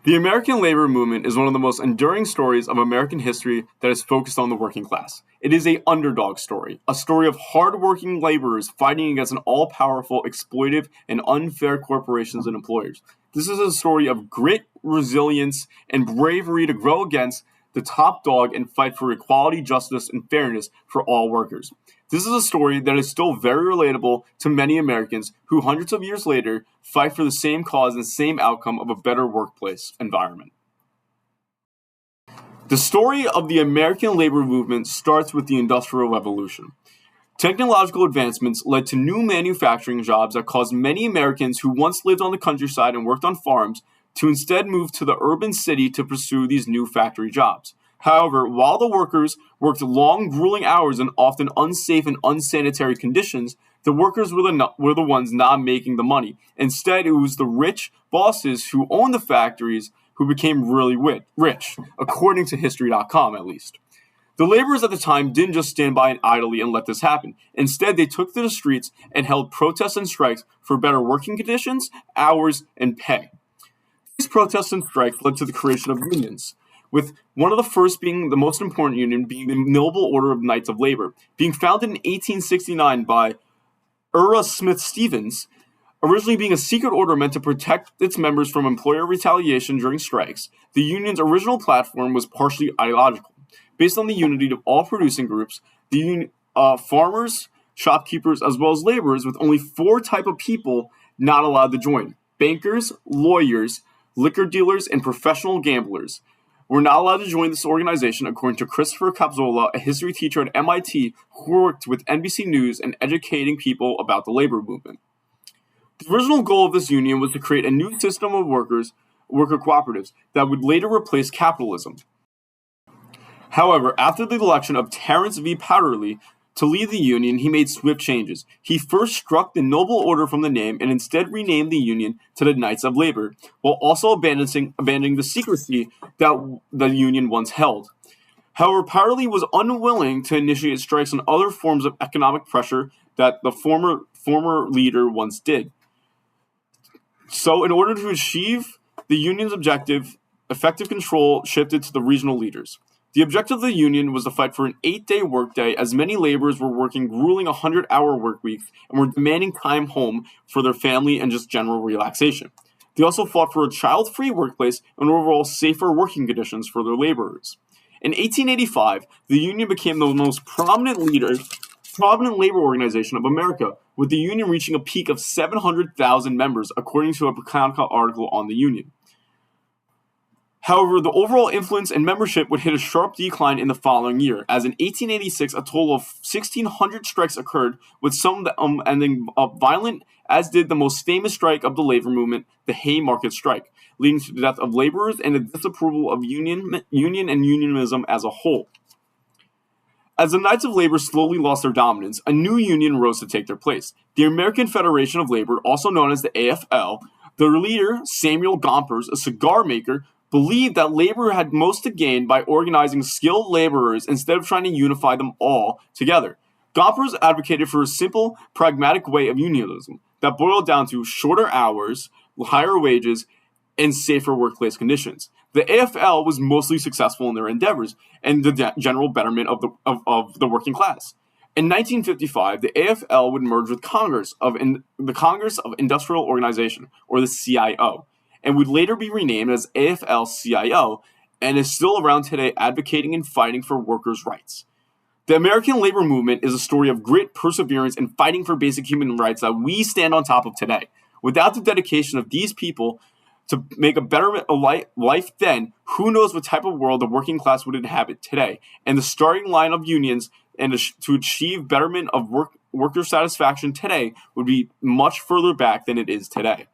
The American labor movement is one of the most enduring stories of American history that is focused on the working class. It is an underdog story, a story of hardworking laborers fighting against an all-powerful, exploitive, and unfair corporations and employers. This is a story of grit, resilience, and bravery to grow against the top dog and fight for equality, justice, and fairness for all workers. This is a story that is still very relatable to many Americans who, hundreds of years later, fight for the same cause and same outcome of a better workplace environment. The story of the American labor movement starts with the Industrial Revolution. Technological advancements led to new manufacturing jobs that caused many Americans who once lived on the countryside and worked on farms to instead move to the urban city to pursue these new factory jobs. However, while the workers worked long, grueling hours in often unsafe and unsanitary conditions, the workers were the ones not making the money. Instead, it was the rich bosses who owned the factories who became really rich, according to History.com at least. The laborers at the time didn't just stand by idly and let this happen. Instead, they took to the streets and held protests and strikes for better working conditions, hours, and pay. These protests and strikes led to the creation of unions, with one of the first being the most important union being the Noble Order of Knights of Labor, being founded in 1869 by Ira Smith Stevens, originally being a secret order meant to protect its members from employer retaliation during strikes. The union's original platform was partially ideological. Based on the unity of all producing groups, the farmers, shopkeepers, as well as laborers, with only four types of people not allowed to join: bankers, lawyers, liquor dealers, and professional gamblers were not allowed to join this organization, according to Christopher Capzola, a history teacher at MIT who worked with NBC News and educating people about the labor movement. The original goal of this union was to create a new system of worker cooperatives that would later replace capitalism. However, after the election of Terence V. Powderly to lead the union, he made swift changes. He first struck the Noble Order from the name and instead renamed the union to the Knights of Labor, while also abandoning the secrecy that the union once held. However, Powderly was unwilling to initiate strikes and other forms of economic pressure that the former leader once did. So, in order to achieve the union's objective, effective control shifted to the regional leaders. The objective of the union was to fight for an 8-day workday, as many laborers were working grueling 100-hour work weeks and were demanding time home for their family and just general relaxation. They also fought for a child-free workplace and overall safer working conditions for their laborers. In 1885, the union became the most prominent labor organization of America, with the union reaching a peak of 700,000 members, according to a Britannica article on the union. However, the overall influence and membership would hit a sharp decline in the following year, as in 1886 a total of 1,600 strikes occurred, with some ending up violent, as did the most famous strike of the labor movement, the Haymarket Strike, leading to the death of laborers and the disapproval of union and unionism as a whole. As the Knights of Labor slowly lost their dominance, a new union rose to take their place. The American Federation of Labor, also known as the AFL, their leader, Samuel Gompers, a cigar maker, believed that labor had most to gain by organizing skilled laborers instead of trying to unify them all together. Gompers advocated for a simple, pragmatic way of unionism that boiled down to shorter hours, higher wages, and safer workplace conditions. The AFL was mostly successful in their endeavors and the general betterment of the working class. In 1955, the AFL would merge with the Congress of Industrial Organization, or the CIO, and would later be renamed as AFL-CIO, and is still around today advocating and fighting for workers' rights. The American labor movement is a story of grit, perseverance, and fighting for basic human rights that we stand on top of today. Without the dedication of these people to make a better life then, who knows what type of world the working class would inhabit today. And the starting line of unions and to achieve betterment of worker satisfaction today would be much further back than it is today.